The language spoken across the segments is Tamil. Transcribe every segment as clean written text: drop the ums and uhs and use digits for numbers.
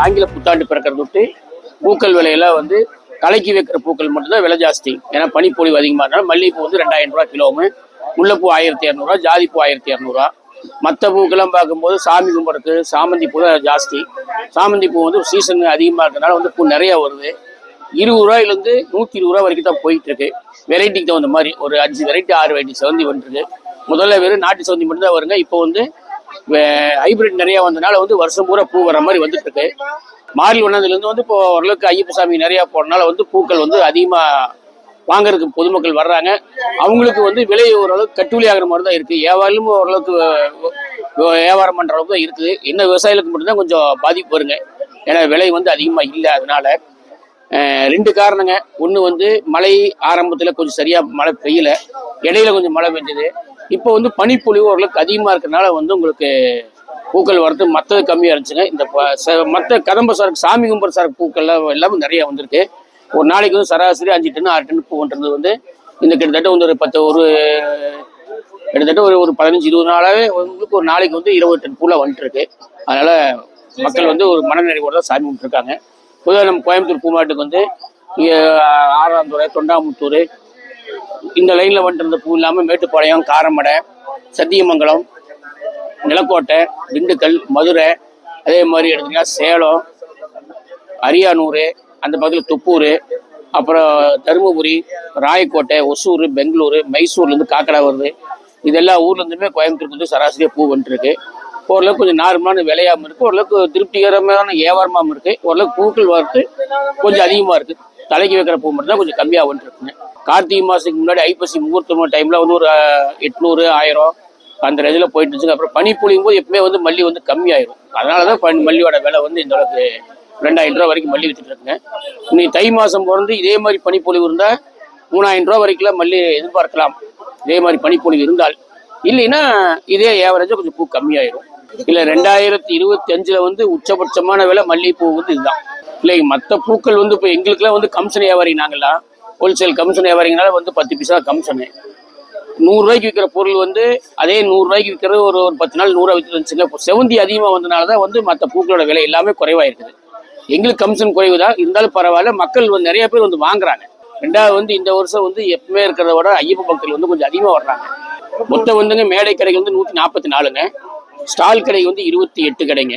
ஆங்கில புத்தாண்டு பிறக்கிறது விட்டு பூக்கள் விலையெல்லாம் வந்து தலைக்கு வைக்கிற பூக்கள் மட்டும்தான் விலை ஜாஸ்தி. ஏன்னா பனிப்பொழிவு அதிகமாக இருந்தாலும் மல்லிகைப்பூ வந்து 2000 ரூபா கிலோமு, முல்லைப்பூ 1200 ஜாதிப்பூ 1200. மற்ற பூக்கெல்லாம் பார்க்கும்போது சாமி கும்பிட்றதுக்கு சாமந்தி பூ தான் ஜாஸ்தி. சாமந்தி பூ வந்து சீசன் அதிகமாக இருக்கிறதுனால வந்து பூ நிறையா வருது. 20 ரூபாயிலேருந்து 120 ரூபா வரைக்கும் தான் போயிட்டு இருக்கு. வெரைட்டிக்கு தகுந்த மாதிரி ஒரு 5 வெரைட்டி 6 வெரைட்டி செவந்தி வந்துருக்கு. முதல்ல வெறும் நாட்டு செவந்தி மட்டும் தான் வருங்க. இப்போ வந்து ஹைபிரிட் நிறையா வந்ததுனால வந்து வருஷம் பூரா பூ வர மாதிரி வந்துட்டு இருக்கு. மார்கழி ஒன்றாந்ததுலேருந்து வந்து இப்போ ஓரளவுக்கு ஐயப்ப சாமி நிறையா போடுறதுனால வந்து பூக்கள் வந்து அதிகமாக வாங்குறதுக்கு பொதுமக்கள் வர்றாங்க. அவங்களுக்கு வந்து விலை ஓரளவுக்கு கட்டுவலி ஆகிற மாதிரி தான் இருக்குது. வியாபாரமும் ஓரளவுக்கு வியாபாரம் பண்ணுற அளவுக்கு தான் இருக்குது. என்ன விவசாயிகளுக்கு மட்டும்தான் கொஞ்சம் பாதிப்பு வருங்க. ஏன்னா விலை வந்து அதிகமாக இல்லை. அதனால 2 காரணங்க. ஒன்று வந்து மழை ஆரம்பத்தில் கொஞ்சம் சரியாக மழை பெய்யலை, இடையில கொஞ்சம் மழை பெஞ்சது. இப்போ வந்து பனிப்பொழிவு ஓரளவுக்கு அதிகமாக இருக்கிறதுனால வந்து உங்களுக்கு பூக்கள் வரது மற்றது கம்மியாக இருந்துச்சுங்க. இந்த மற்ற கதம்ப சரக்கு சாமி கும்புற சரக்கு பூக்கள்லாம் எல்லாமே நிறையா வந்திருக்கு. ஒரு நாளைக்கு வந்து சராசரி 5 டன் 6 டன் பூன்றது வந்து இந்த கிட்டத்தட்ட வந்து கிட்டத்தட்ட ஒரு 15-20 நாளாகவே உங்களுக்கு ஒரு நாளைக்கு வந்து 20 டன் பூலாம் வந்துட்டு இருக்கு. அதனால மக்கள் வந்து ஒரு மனநிறைவோடு தான் சாமி கும்பிட்டுருக்காங்க. பொதுவாக நம்ம கோயம்புத்தூர் பூமாட்டுக்கு வந்து ஆறாந்துறை, தொண்டாமுத்தூர் இந்த லைனில் வந்துட்டு பூ இல்லாமல் மேட்டுப்பாளையம், காரமடை, சத்தியமங்கலம், நிலக்கோட்டை, திண்டுக்கல், மதுரை, அதே மாதிரி எடுத்தீங்கன்னா சேலம், அரியானூர், அந்த பக்கத்தில் தொப்பூர், அப்புறம் தருமபுரி, ராயக்கோட்டை, ஒசூர், பெங்களூர், மைசூர்லேருந்து காக்கடா வருது. இதெல்லாம் ஊர்லேருந்துமே கோயம்புத்தூருக்கு வந்து சராசரியாக பூ வந்துட்டுருக்கு. ஓரளவுக்கு கொஞ்சம் நார்மலான விலையாகவும் இருக்குது, ஓரளவுக்கு திருப்திகரமான வியாபாரமாகவும் இருக்குது. ஓரளவுக்கு பூக்கள் வரது கொஞ்சம் அதிகமாக இருக்குது. தலைக்கு வைக்கிற பூ மட்டும் தான் கொஞ்சம் கம்மியாக வந்துருக்குங்க. கார்த்திகை மாதத்துக்கு முன்னாடி ஐப்பசி முகூர்த்தம் டைமில் வந்து ஒரு 800, 1000 அந்த இதில் போயிட்டு இருந்துச்சுங்க. அப்புறம் பனி பொழியும் போது எப்பவுமே வந்து மல்லி வந்து கம்மியாயிரும். அதனால தான் மல்லியோட விலை வந்து இந்த அளவுக்கு 2000 ரூபா வரைக்கும் மல்லி வித்துட்டு இருக்குங்க. இன்னைக்கு தை மாதம் பிறந்து இதே மாதிரி பனிப்பொழிவு இருந்தால் 3000 ரூபா வரைக்கும் மல்லி எதிர்பார்க்கலாம். இதே மாதிரி பனிப்பொழிவு இருந்தால். இல்லைன்னா இதே ஏவரேஜாக கொஞ்சம் பூ கம்மியாயிரும். இல்லை 2025 வந்து உச்சபட்சமான விலை மல்லிகைப்பூ வந்து இதுதான். இல்லை மற்ற பூக்கள் வந்து இப்போ எங்களுக்குலாம் வந்து கமிஷன் வியாபாரி, நாங்கள்லாம் ஹோல்சேல் கமிஷன் வியாபாரிங்கனால வந்து 10 பைசா கமிஷனு. 100 ரூபாய்க்கு விற்கிற பொருள் வந்து அதே 100 ரூபாய்க்கு விற்கிறது ஒரு 10 நாள் 100 ரூபா விற்று வந்துச்சுங்க. இப்போ செவந்தி அதிகமாக வந்தனால தான் வந்து மற்ற பூக்களோட விலை எல்லாமே குறைவாக இருக்குது. எங்களுக்கு கமிஷன் குறைவு தான் இருந்தாலும் பரவாயில்ல, மக்கள் வந்து நிறைய பேர் வந்து வாங்குறாங்க. 2வது வந்து இந்த வருஷம் வந்து எப்பவுமே இருக்கிறத விட ஐயப்ப பக்தர்கள் வந்து கொஞ்சம் அதிகமாக வர்றாங்க. மொத்தம் வந்துங்க மேடை கடைகள் வந்து 144ங்க, ஸ்டால் கடை வந்து 28 கடைங்க.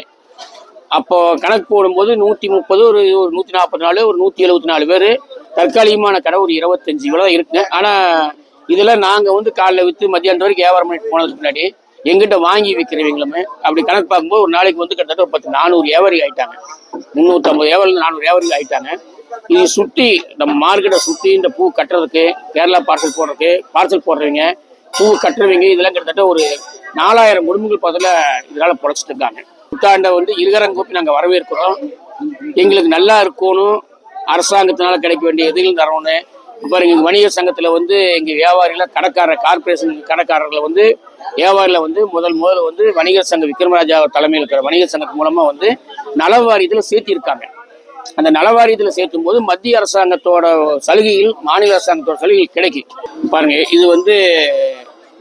அப்போ கணக்கு போடும்போது 130, ஒரு 144, ஒரு 174 பேர். தற்காலிகமான கடை ஒரு 25 இவ்வளோ இருக்குங்க. ஆனால் இதெல்லாம் நாங்கள் வந்து காலைல விற்று மத்தியானம் வரைக்கும் வியாபாரம் பண்ணிட்டு போனதுக்கு முன்னாடி எங்கிட்ட வாங்கி விற்கிறவங்களுமே அப்படி கணக்கு பார்க்கும்போது ஒரு நாளைக்கு வந்து கிட்டத்தட்ட ஒரு 400 வியாபாரி ஆகிட்டாங்க. 350 வியாபாரி 400 வியாபாரி ஆகிட்டாங்க. இது சுற்றி நம்ம மார்க்கெட்டை சுற்றி இந்த பூ கட்டுறதுக்கு, கேரளா பார்சல் போடுறவங்க, பூ கட்டுறவங்க, இதெல்லாம் கிட்டத்தட்ட ஒரு 4000 குடும்பங்கள் பக்கத்தில் இதனால் பொழைச்சிட்டு இருக்காங்க. புத்தாண்டை வந்து இருகரங்கூப்பி நாங்கள் வரவேற்கிறோம். எங்களுக்கு நல்லா இருக்கணும், அரசாங்கத்தினால கிடைக்க வேண்டிய எதுகளும் தரணும்னு. பாருங்க, எங்கள் வணிகர் சங்கத்தில் வந்து எங்கள் வியாபாரிகளை கார்பரேஷன் கடைக்காரர்களை வந்து வியாபாரியில் வந்து முதல்ல வந்து வணிகர் சங்கம் விக்ரமராஜா தலைமையில் இருக்கிற வணிகர் சங்கத்து மூலமாக வந்து நலவாரியத்தில் சேர்த்திருக்காங்க. அந்த நலவாரியத்தில் சேர்த்தும் போது மத்திய அரசாங்கத்தோட சலுகைகள், மாநில அரசாங்கத்தோட சலுகைகள் கிடைக்கும். பாருங்க, இது வந்து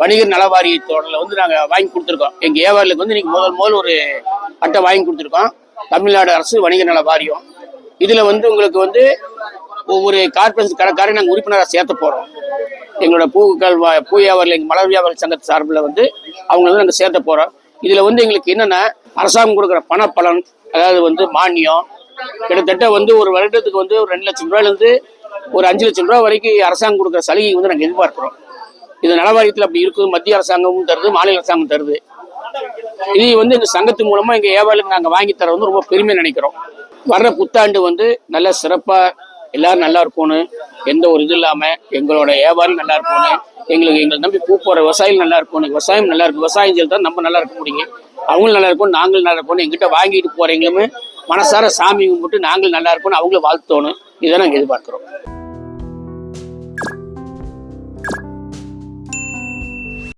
வணிகர் நலவாரியத்தோட வந்து நாங்கள் வாங்கி கொடுத்துருக்கோம். எங்கள் வியாபாரிகளுக்கு வந்து இன்னைக்கு முதல் ஒரு அட்டை வாங்கி கொடுத்துருக்கோம். தமிழ்நாடு அரசு வணிகர் நல வாரியம். இதில் வந்து உங்களுக்கு வந்து ஒவ்வொரு கார்பரேஷன் கடைக்காரையும் நாங்கள் உறுப்பினராக சேர்த்த போகிறோம். எங்களோட பூ வியாபாரிகள், எங்கள் மலர் வியாபாரி சங்கத்து சார்பில் வந்து அவங்க வந்து நாங்கள் சேர்த்த போகிறோம். இதில் வந்து எங்களுக்கு என்னென்னா அரசாங்கம் கொடுக்குற பணப்பலன், அதாவது வந்து மானியம் கிட்டத்தட்ட வந்து ஒரு வருடத்துக்கு வந்து ஒரு 2 லட்சம் ரூபாயிலேருந்து ஒரு 5 லட்சம் ரூபா வரைக்கும் அரசாங்கம் கொடுக்குற சலுகை வந்து நாங்கள் எதிர்பார்க்குறோம். இது நலவாரியத்தில் அப்படி இருக்குது. மத்திய அரசாங்கமும் தருது, மாநில அரசாங்கம் தருது. இது வந்து இந்த சங்கத்து மூலமாக எங்கள் வியாபாரிகளுக்கு நாங்கள் வாங்கி தர வந்து ரொம்ப பெருமை நினைக்கிறோம். வர்ற புத்தாண்டு வந்து நல்ல சிறப்பாக எல்லாரும் நல்லா இருக்கணும். எந்த ஒரு இது இல்லாமல் எங்களோட வியாபாரம் நல்லா இருக்கணும். எங்களை நம்பி பூ போகிற விவசாயிகள் நல்லா இருக்கணும். விவசாயம் நல்லா இருக்கும். விவசாயம் செய்து தான் நம்ம நல்லா இருக்க முடியும். அவங்களும் நல்லா இருக்கணும், நாங்களும் நல்லா இருக்கணும். எங்கிட்ட வாங்கிட்டு போகிறவங்களுமே மனசார சாமி கும்பிட்டு நாங்களும் நல்லா இருக்கணும், அவங்களும் வாழ்த்தணும். இதை நாங்கள் எதிர்பார்க்குறோம்.